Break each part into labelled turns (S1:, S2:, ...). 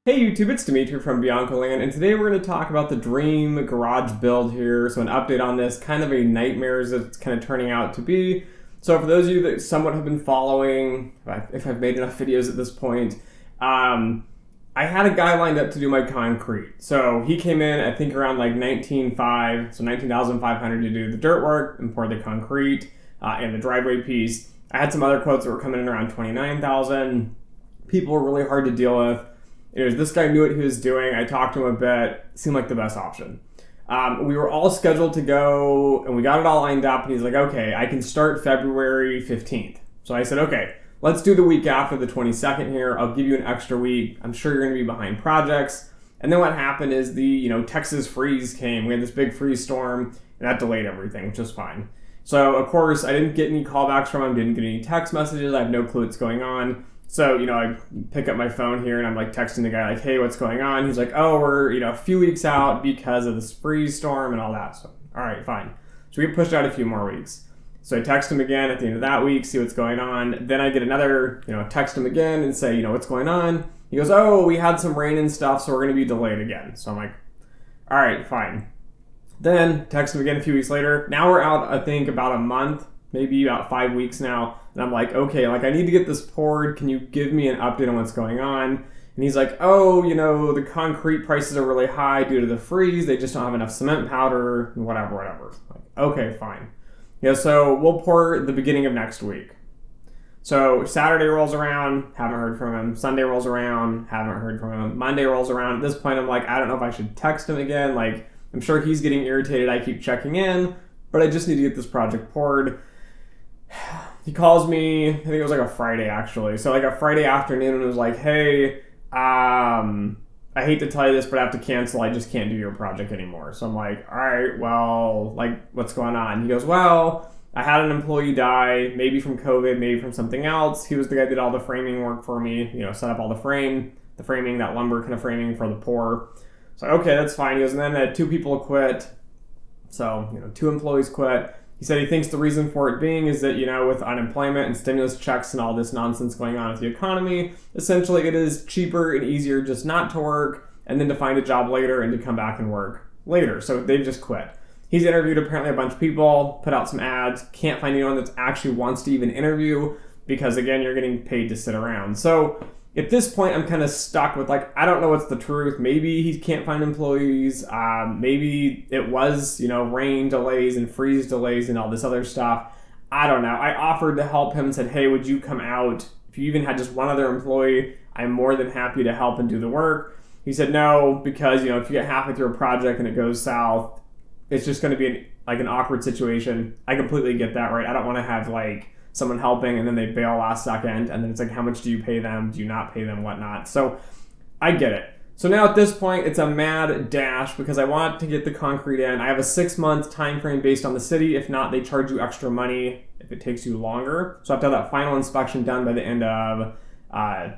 S1: Hey YouTube, it's Dimitri from Bianco Land, and today we're going to talk about the dream garage build here. So an update on this, kind of a nightmare as it's kind of turning out to be. So for those of you that somewhat have been following, if I've made enough videos at this point, I had a guy lined up to do my concrete. So he came in, I think around like 19,500 to do the dirt work and pour the concrete and the driveway piece. I had some other quotes that were coming in around 29,000. People were really hard to deal with. This guy knew what he was doing. I talked to him a bit. Seemed like the best option. We were all scheduled to go, and we got it all lined up. And he's like, okay, I can start February 15th. So I said, okay, let's do the week after the 22nd here. I'll give you an extra week. I'm sure you're going to be behind projects. And then what happened is the Texas freeze came. We had this big freeze storm, and that delayed everything, which is fine. So, of course, I didn't get any callbacks from him. Didn't get any text messages. I have no clue what's going on. So, I pick up my phone here and I'm like texting the guy like, hey, what's going on? He's like, oh, we're, a few weeks out because of this freeze storm and all that. So, all right, fine. So we get pushed out a few more weeks. So I text him again at the end of that week, see what's going on. Then I get another, text him again and say, what's going on? He goes, oh, we had some rain and stuff, so we're going to be delayed again. So I'm like, all right, fine. Then text him again a few weeks later. Now we're out, I think, about a month, maybe about 5 weeks now. And I'm like, okay, I need to get this poured. Can you give me an update on what's going on? And he's like, oh, the concrete prices are really high due to the freeze. They just don't have enough cement powder, whatever. Like, okay, fine. So we'll pour the beginning of next week. So Saturday rolls around, haven't heard from him. Sunday rolls around, haven't heard from him. Monday rolls around. At this point, I'm like, I don't know if I should text him again. Like, I'm sure he's getting irritated. I keep checking in, but I just need to get this project poured. He calls me, I think it was like a Friday actually. So like a Friday afternoon and was like, hey, I hate to tell you this, but I have to cancel. I just can't do your project anymore. So I'm like, all right, well, what's going on? He goes, well, I had an employee die, maybe from COVID, maybe from something else. He was the guy that did all the framing work for me, set up all the framing, that lumber kind of framing for the pour. So, okay, that's fine. He goes, and then I had 2 people quit. So, 2 employees quit. He said he thinks the reason for it being is that, with unemployment and stimulus checks and all this nonsense going on with the economy, essentially it is cheaper and easier just not to work and then to find a job later and to come back and work later. So they just quit. He's interviewed apparently a bunch of people, put out some ads, can't find anyone that actually wants to even interview because, again, you're getting paid to sit around. So at this point, I'm kind of stuck with I don't know what's the truth. Maybe he can't find employees. Maybe it was, rain delays and freeze delays and all this other stuff. I don't know. I offered to help him and said, hey, would you come out? If you even had just one other employee, I'm more than happy to help and do the work. He said no, because, if you get halfway through a project and it goes south, it's just going to be an awkward situation. I completely get that, right? I don't want to have someone helping and then they bail last second and then it's how much do you pay them? Do you not pay them? Whatnot. So I get it. So now at this point, it's a mad dash because I want to get the concrete in. I have a 6-month time frame based on the city. If not, they charge you extra money if it takes you longer. So I have to have that final inspection done by the end of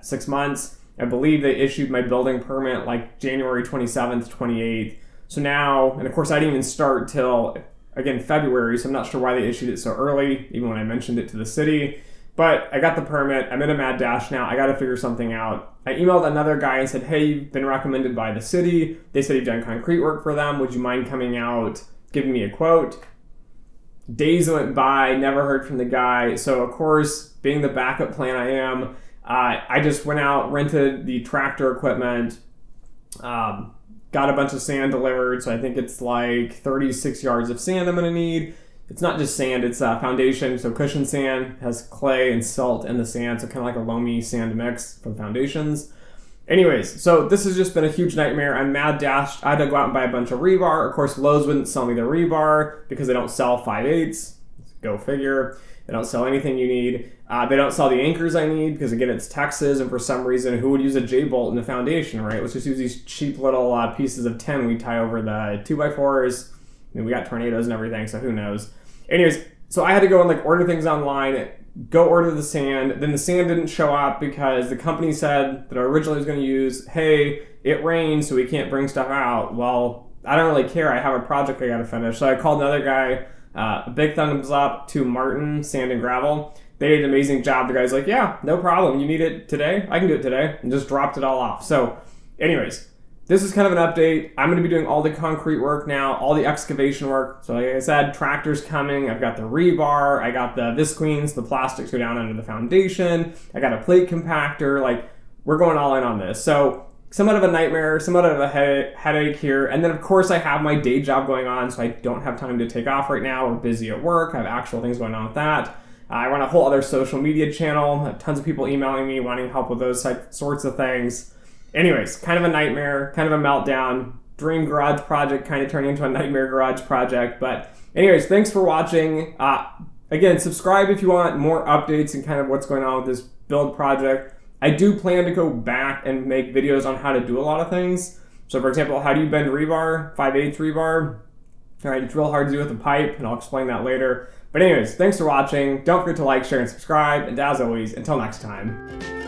S1: 6 months. I believe they issued my building permit January 27th, 28th. So now, and of course I didn't even start till again, February, so I'm not sure why they issued it so early, even when I mentioned it to the city. But I got the permit. I'm in a mad dash now. I got to figure something out. I emailed another guy and said, hey, you've been recommended by the city. They said you've done concrete work for them. Would you mind coming out, giving me a quote? Days went by, never heard from the guy. So, of course, being the backup plan I am, I just went out, rented the tractor equipment, got a bunch of sand delivered, so I think it's 36 yards of sand I'm going to need. It's not just sand, it's foundation, so cushion sand, has clay and salt in the sand, so kind of like a loamy sand mix for foundations. Anyways, so this has just been a huge nightmare. I'm mad dashed. I had to go out and buy a bunch of rebar. Of course, Lowe's wouldn't sell me the rebar because they don't sell 5/8. Go figure. They don't sell anything you need. They don't sell the anchors I need because, again, it's Texas, and for some reason, who would use a J-bolt in the foundation, right? Let's just use these cheap little pieces of tin we tie over the 2x4s. We got tornadoes and everything, so who knows? Anyways, so I had to go and order things online, go order the sand. Then the sand didn't show up because the company said that I originally was going to use, hey, it rained, so we can't bring stuff out. Well, I don't really care. I have a project I got to finish. So I called another guy. A big thumbs up to Martin Sand and Gravel. They did an amazing job. The guy's like, yeah, no problem. You need it today? I can do it today. And just dropped it all off. So anyways, this is kind of an update. I'm going to be doing all the concrete work now, all the excavation work. So like I said, tractor's coming. I've got the rebar. I got the visqueens, the plastics go down under the foundation. I got a plate compactor. Like, we're going all in on this. So somewhat of a nightmare, somewhat of a headache here. And then of course I have my day job going on, so I don't have time to take off right now. We're busy at work. I have actual things going on with that. I run a whole other social media channel. I have tons of people emailing me wanting help with those sorts of things. Anyways, kind of a nightmare, kind of a meltdown. Dream garage project kind of turning into a nightmare garage project. But anyways, thanks for watching. Again, subscribe if you want more updates and kind of what's going on with this build project. I do plan to go back and make videos on how to do a lot of things. So for example, how do you bend rebar, 5/8 rebar? All right, it's real hard to do with a pipe, and I'll explain that later. But anyways, thanks for watching. Don't forget to like, share, and subscribe. And as always, until next time.